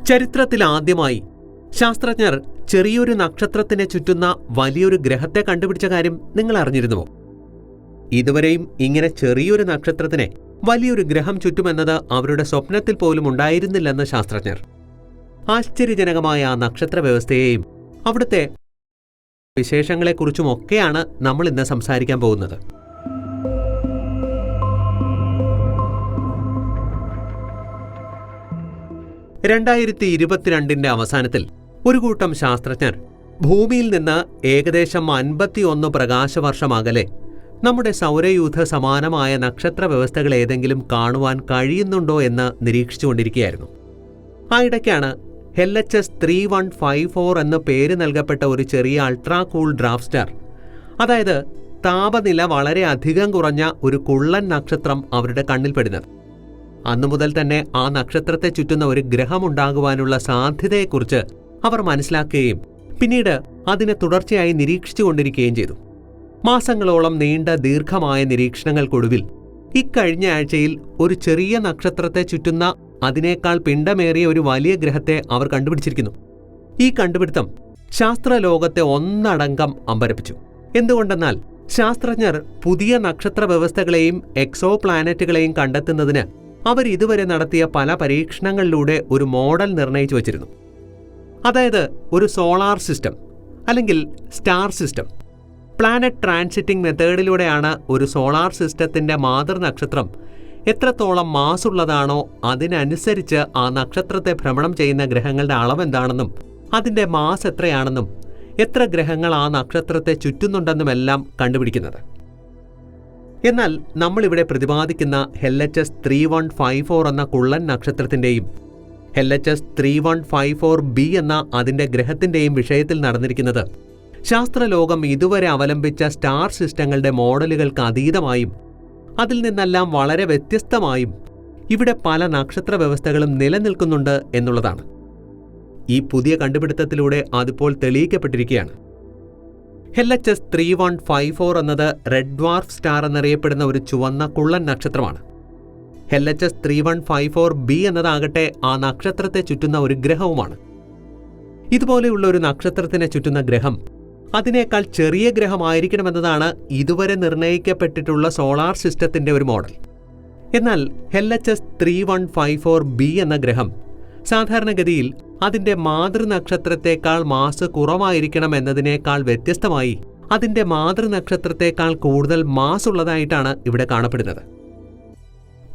ചരിത്രത്തിലാദ്യമായി ശാസ്ത്രജ്ഞർ ചെറിയൊരു നക്ഷത്രത്തിനെ ചുറ്റുന്ന വലിയൊരു ഗ്രഹത്തെ കണ്ടുപിടിച്ച കാര്യം നിങ്ങൾ അറിഞ്ഞിരുന്നുവോ? ഇതുവരെയും ഇങ്ങനെ ചെറിയൊരു നക്ഷത്രത്തിനെ വലിയൊരു ഗ്രഹം ചുറ്റുമെന്നത് അവരുടെ സ്വപ്നത്തിൽ പോലും ഉണ്ടായിരുന്നില്ലെന്ന് ശാസ്ത്രജ്ഞർ. ആശ്ചര്യജനകമായ ആ നക്ഷത്ര വ്യവസ്ഥയെയും അവിടുത്തെ വിശേഷങ്ങളെക്കുറിച്ചുമൊക്കെയാണ് നമ്മൾ ഇന്ന് സംസാരിക്കാൻ പോകുന്നത്. അവസാനത്തിൽ ഒരു കൂട്ടം ശാസ്ത്രജ്ഞർ ഭൂമിയിൽ നിന്ന് ഏകദേശം 51 പ്രകാശവർഷം അകലെ നമ്മുടെ സൗരയൂഥ സമാനമായ നക്ഷത്ര വ്യവസ്ഥകൾ ഏതെങ്കിലും കാണുവാൻ കഴിയുന്നുണ്ടോ എന്ന് നിരീക്ഷിച്ചുകൊണ്ടിരിക്കുകയായിരുന്നു. ആ ഇടയ്ക്കാണ് LHS3154 എന്ന് പേര് നൽകപ്പെട്ട ഒരു ചെറിയ അൾട്രാ കൂൾ ഡ്രാഫ്റ്റ് സ്റ്റാർ, അതായത് താപനില വളരെ അധികം കുറഞ്ഞ ഒരു കുള്ളൻ നക്ഷത്രം അവരുടെ കണ്ണിൽപ്പെടുന്നത്. അന്നു മുതൽ തന്നെ ആ നക്ഷത്രത്തെ ചുറ്റുന്ന ഒരു ഗ്രഹമുണ്ടാകുവാനുള്ള സാധ്യതയെക്കുറിച്ച് അവർ മനസ്സിലാക്കുകയും പിന്നീട് അതിനെ തുടർച്ചയായി നിരീക്ഷിച്ചുകൊണ്ടിരിക്കുകയും ചെയ്തു. മാസങ്ങളോളം നീണ്ട ദീർഘമായ നിരീക്ഷണങ്ങൾക്കൊടുവിൽ ഇക്കഴിഞ്ഞ ആഴ്ചയിൽ ഒരു ചെറിയ നക്ഷത്രത്തെ ചുറ്റുന്ന അതിനേക്കാൾ പിണ്ഡമേറിയ ഒരു വലിയ ഗ്രഹത്തെ അവർ കണ്ടുപിടിച്ചിരിക്കുന്നു. ഈ കണ്ടുപിടുത്തം ശാസ്ത്രലോകത്തെ ഒന്നടങ്കം അമ്പരപ്പിച്ചു. എന്തുകൊണ്ടെന്നാൽ ശാസ്ത്രജ്ഞർ പുതിയ നക്ഷത്ര വ്യവസ്ഥകളെയും എക്സോ പ്ലാനറ്റുകളെയും കണ്ടെത്തുന്നതിന് അവർ ഇതുവരെ നടത്തിയ പല പരീക്ഷണങ്ങളിലൂടെ ഒരു മോഡൽ നിർണയിച്ചു വച്ചിരുന്നു. അതായത് ഒരു സോളാർ സിസ്റ്റം അല്ലെങ്കിൽ സ്റ്റാർ സിസ്റ്റം. പ്ലാനറ്റ് ട്രാൻസിറ്റിംഗ് മെത്തേഡിലൂടെയാണ് ഒരു സോളാർ സിസ്റ്റത്തിന്റെ മാതൃനക്ഷത്രം എത്രത്തോളം മാസ് ഉള്ളതാണോ അതിനനുസരിച്ച് ആ നക്ഷത്രത്തെ ഭ്രമണം ചെയ്യുന്ന ഗ്രഹങ്ങളുടെ അളവെന്താണെന്നും അതിന്റെ മാസ് എത്രയാണെന്നും എത്ര ഗ്രഹങ്ങൾ ആ നക്ഷത്രത്തെ ചുറ്റുന്നുണ്ടെന്നുമെല്ലാം കണ്ടുപിടിക്കുന്നത്. എന്നാൽ നമ്മളിവിടെ പ്രതിപാദിക്കുന്ന LHS3154 എന്ന കുള്ളൻ നക്ഷത്രത്തിന്റെയും LHS3154b എന്ന അതിന്റെ ഗ്രഹത്തിന്റെയും വിഷയത്തിൽ നടന്നിരിക്കുന്നത് ശാസ്ത്രലോകം ഇതുവരെ അവലംബിച്ച സ്റ്റാർ സിസ്റ്റങ്ങളുടെ മോഡലുകൾക്ക് അതീതമായും അതിൽ നിന്നെല്ലാം വളരെ വ്യത്യസ്തമായും ഇവിടെ പല നക്ഷത്ര വ്യവസ്ഥകളും നിലനിൽക്കുന്നുണ്ട് എന്നുള്ളതാണ്. ഈ പുതിയ കണ്ടുപിടുത്തത്തിലൂടെ അതിപ്പോൾ തെളിയിക്കപ്പെട്ടിരിക്കുകയാണ്. LHS3154 എന്നത് റെഡ് ഡ്വാർഫ് സ്റ്റാർ എന്നറിയപ്പെടുന്ന ഒരു ചുവന്ന കുള്ളൻ നക്ഷത്രമാണ്. LHS3154b എന്നതാകട്ടെ ആ നക്ഷത്രത്തെ ചുറ്റുന്ന ഒരു ഗ്രഹവുമാണ്. ഇതുപോലെയുള്ള ഒരു നക്ഷത്രത്തിനെ ചുറ്റുന്ന ഗ്രഹം അതിനേക്കാൾ ചെറിയ ഗ്രഹമായിരിക്കണമെന്നതാണ് ഇതുവരെ നിർണയിക്കപ്പെട്ടിട്ടുള്ള സോളാർ സിസ്റ്റത്തിന്റെ ഒരു മോഡൽ. എന്നാൽ LHS3154b എന്ന ഗ്രഹം സാധാരണഗതിയിൽ അതിന്റെ മാതൃനക്ഷത്രത്തെക്കാൾ മാസ് കുറവായിരിക്കണം എന്നതിനേക്കാൾ വ്യത്യസ്തമായി അതിന്റെ മാതൃനക്ഷത്രത്തെക്കാൾ കൂടുതൽ മാസ് ഉള്ളതായിട്ടാണ് ഇവിടെ കാണപ്പെടുന്നത്.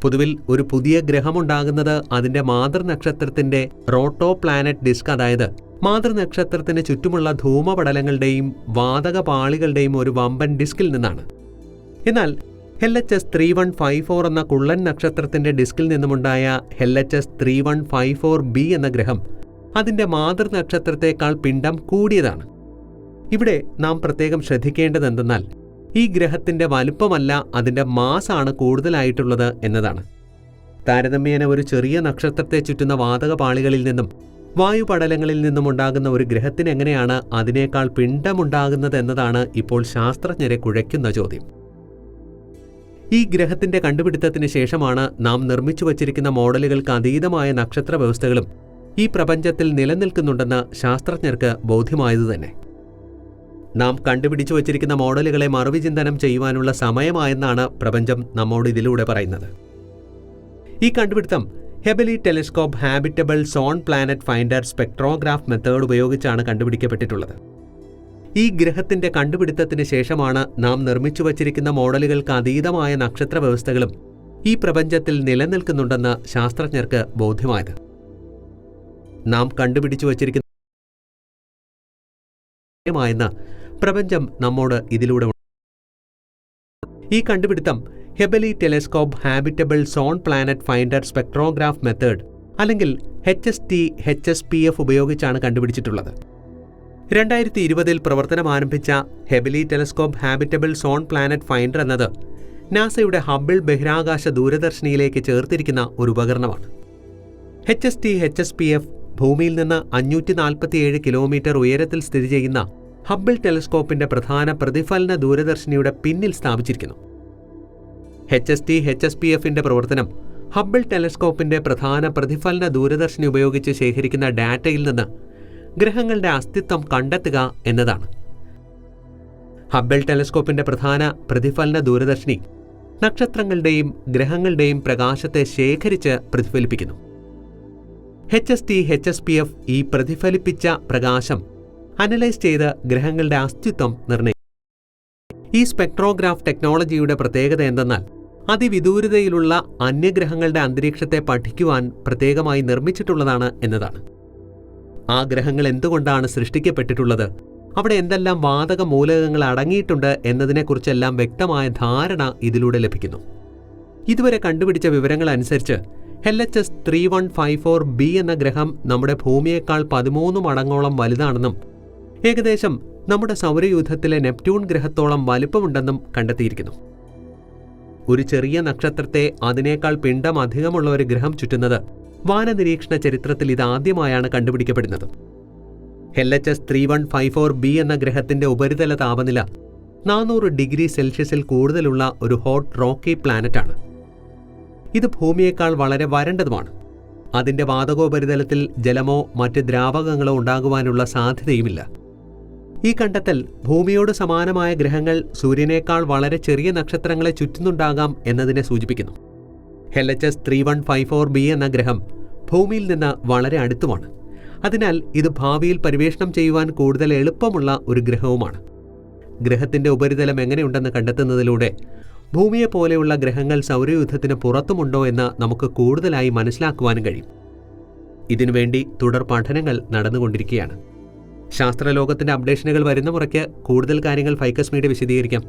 പൊതുവിൽ ഒരു പുതിയ ഗ്രഹമുണ്ടാകുന്നത് അതിന്റെ മാതൃനക്ഷത്രത്തിന്റെ റോട്ടോ പ്ലാനറ്റ് ഡിസ്ക്, അതായത് മാതൃനക്ഷത്രത്തിന് ചുറ്റുമുള്ള ധൂമപടലങ്ങളുടെയും വാതക പാളികളുടെയും ഒരു വമ്പൻ ഡിസ്കിൽ നിന്നാണ്. എന്നാൽ LHS3154 എന്ന കുള്ളൻ നക്ഷത്രത്തിന്റെ ഡിസ്കിൽ നിന്നുമുണ്ടായ LHS3154b എന്ന ഗ്രഹം അതിന്റെ മാതൃനക്ഷത്രത്തെക്കാൾ പിണ്ഡം കൂടിയതാണ്. ഇവിടെ നാം പ്രത്യേകം ശ്രദ്ധിക്കേണ്ടതെന്തെന്നാൽ ഈ ഗ്രഹത്തിന്റെ വലുപ്പമല്ല അതിന്റെ മാസാണ് കൂടുതലായിട്ടുള്ളത് എന്നതാണ്. താരതമ്യേന ഒരു ചെറിയ നക്ഷത്രത്തെ ചുറ്റുന്ന വാതക പാളികളിൽ നിന്നും വായുപടലങ്ങളിൽ നിന്നും ഉണ്ടാകുന്ന ഒരു ഗ്രഹത്തിന് എങ്ങനെയാണ് അതിനേക്കാൾ പിണ്ഡമുണ്ടാകുന്നത് എന്നതാണ് ഇപ്പോൾ ശാസ്ത്രജ്ഞരെ കുഴയ്ക്കുന്ന ചോദ്യം. ഈ ഗ്രഹത്തിന്റെ കണ്ടുപിടുത്തത്തിന് ശേഷമാണ് നാം നിർമ്മിച്ചു വച്ചിരിക്കുന്ന മോഡലുകൾക്ക് അതീതമായ നക്ഷത്ര വ്യവസ്ഥകളും ഈ പ്രപഞ്ചത്തിൽ നിലനിൽക്കുന്നുണ്ടെന്ന് ശാസ്ത്രജ്ഞർക്ക് ബോധ്യമായതു തന്നെ. നാം കണ്ടുപിടിച്ചു വച്ചിരിക്കുന്ന മോഡലുകളെ മറുവിചിന്തനം ചെയ്യുവാനുള്ള സമയമായെന്നാണ് പ്രപഞ്ചം നമ്മോട് ഇതിലൂടെ പറയുന്നത്. ഈ കണ്ടുപിടുത്തം Hebbali telescope habitable zone planet finder spectrograph method ഉപയോഗിച്ചാണ് കണ്ടുപിടിക്കപ്പെട്ടിട്ടുള്ളത്. ഈ ഗ്രഹത്തിന്റെ കണ്ടുപിടുത്തത്തിന് ശേഷമാണ് നാം നിർമ്മിച്ചു വച്ചിരിക്കുന്ന മോഡലുകൾക്ക് അതീതമായ നക്ഷത്ര വ്യവസ്ഥകളും ഈ പ്രപഞ്ചത്തിൽ നിലനിൽക്കുന്നുണ്ടെന്ന് ശാസ്ത്രജ്ഞർക്ക് ബോധ്യമായത്. നാം കണ്ടുപിടിച്ചു വച്ചിരിക്കുന്ന പ്രപഞ്ചം നമ്മോട് ഇതിലൂടെ ഈ കണ്ടുപിടുത്തം Hebbali telescope habitable zone planet finder spectrograph method അല്ലെങ്കിൽ HSPF ഉപയോഗിച്ചാണ് കണ്ടുപിടിച്ചിട്ടുള്ളത്. 2020 പ്രവർത്തനം ആരംഭിച്ച Hebbali telescope habitable zone planet finder എന്നത് നാസയുടെ ഹബിൾ ബഹിരാകാശ ദൂരദർശിനിയിലേക്ക് ചേർത്തിരിക്കുന്ന ഒരു ഉപകരണമാണ്. HSPF ഭൂമിയിൽ നിന്ന് 547 കിലോമീറ്റർ ഉയരത്തിൽ സ്ഥിതി ചെയ്യുന്ന ഹബിൾ ടെലിസ്കോപ്പിന്റെ പ്രധാന പ്രതിഫലന ദൂരദർശിനിയുടെ പിന്നിൽ സ്ഥാപിച്ചിരിക്കുന്നു. HSPFന്റെ പ്രവർത്തനം ഹബിൾ ടെലസ്കോപ്പിന്റെ പ്രധാന പ്രതിഫലന ദൂരദർശിനി ഉപയോഗിച്ച് ശേഖരിക്കുന്ന ഡാറ്റയിൽ നിന്ന് ഗ്രഹങ്ങളുടെ അസ്തിത്വം കണ്ടെത്തുക എന്നതാണ്. ഹബിൾ ടെലസ്കോപ്പിന്റെ പ്രധാന പ്രതിഫലന ദൂരദർശിനി നക്ഷത്രങ്ങളുടെയും ഗ്രഹങ്ങളുടെയും പ്രകാശത്തെ ശേഖരിച്ച് പ്രതിഫലിപ്പിക്കുന്നു. HSPF ഈ പ്രതിഫലിപ്പിച്ച പ്രകാശം അനലൈസ് ചെയ്ത് ഗ്രഹങ്ങളുടെ അസ്തിത്വം നിർണ്ണയിക്കും. ഈ സ്പെക്ട്രോഗ്രാഫ് ടെക്നോളജിയുടെ പ്രത്യേകത എന്തെന്നാൽ അതിവിദൂരതയിലുള്ള അന്യഗ്രഹങ്ങളുടെ അന്തരീക്ഷത്തെ പഠിക്കുവാൻ പ്രത്യേകമായി നിർമ്മിച്ചിട്ടുള്ളതാണ് എന്നതാണ്. ആ ഗ്രഹങ്ങൾ എന്തുകൊണ്ടാണ് സൃഷ്ടിക്കപ്പെട്ടിട്ടുള്ളത്, അവിടെ എന്തെല്ലാം വാതക മൂലകങ്ങൾ അടങ്ങിയിട്ടുണ്ട് എന്നതിനെക്കുറിച്ചെല്ലാം വ്യക്തമായ ധാരണ ഇതിലൂടെ ലഭിക്കുന്നു. ഇതുവരെ കണ്ടുപിടിച്ച വിവരങ്ങൾ അനുസരിച്ച് LHS3154b എന്ന ഗ്രഹം നമ്മുടെ ഭൂമിയേക്കാൾ 13 മടങ്ങോളം വലുതാണെന്നും ഏകദേശം നമ്മുടെ സൗരയൂഥത്തിലെ നെപ്റ്റ്യൂൺ ഗ്രഹത്തോളം വലുപ്പമുണ്ടെന്നും കണ്ടെത്തിയിരിക്കുന്നു. ഒരു ചെറിയ നക്ഷത്രത്തെ അതിനേക്കാൾ പിണ്ഡം അധികമുള്ള ഒരു ഗ്രഹം ചുറ്റുന്നത് വാനനിരീക്ഷണ ചരിത്രത്തിൽ ഇതാദ്യമായാണ് കണ്ടുപിടിക്കപ്പെടുന്നത്. LHS3154b എന്ന ഗ്രഹത്തിന്റെ ഉപരിതല താപനില 400 ഡിഗ്രി സെൽഷ്യസിൽ കൂടുതലുള്ള ഒരു ഹോട്ട് റോക്കി പ്ലാനറ്റാണ്. ഇത് ഭൂമിയേക്കാൾ വളരെ വരണ്ടതുമാണ്. അതിന്റെ വാതകോപരിതലത്തിൽ ജലമോ മറ്റ് ദ്രാവകങ്ങളോ ഉണ്ടാകുവാനുള്ള സാധ്യതയുമില്ല. ഈ കണ്ടെത്തൽ ഭൂമിയോട് സമാനമായ ഗ്രഹങ്ങൾ സൂര്യനേക്കാൾ വളരെ ചെറിയ നക്ഷത്രങ്ങളെ ചുറ്റുന്നുണ്ടാകാം എന്നതിനെ സൂചിപ്പിക്കുന്നു. LHS3154b എന്ന ഗ്രഹം ഭൂമിയിൽ നിന്ന് വളരെ അടുത്തുമാണ്. അതിനാൽ ഇത് ഭാവിയിൽ പര്യവേഷണം ചെയ്യുവാൻ കൂടുതൽ എളുപ്പമുള്ള ഒരു ഗ്രഹവുമാണ്. ഗ്രഹത്തിന്റെ ഉപരിതലം എങ്ങനെയുണ്ടെന്ന് കണ്ടെത്തുന്നതിലൂടെ ഭൂമിയെപ്പോലെയുള്ള ഗ്രഹങ്ങൾ സൗരയൂഥത്തിന് പുറത്തുമുണ്ടോ എന്ന് നമുക്ക് കൂടുതലായി മനസ്സിലാക്കുവാനും കഴിയും. ഇതിനുവേണ്ടി തുടർ പഠനങ്ങൾ നടന്നുകൊണ്ടിരിക്കുകയാണ്. ശാസ്ത്രലോകത്തിന്റെ അപ്ഡേഷനുകൾ വരുന്ന മുറയ്ക്ക് കൂടുതൽ കാര്യങ്ങൾ ഫൈക്കസ് മീഡിയ വിശദീകരിക്കാം.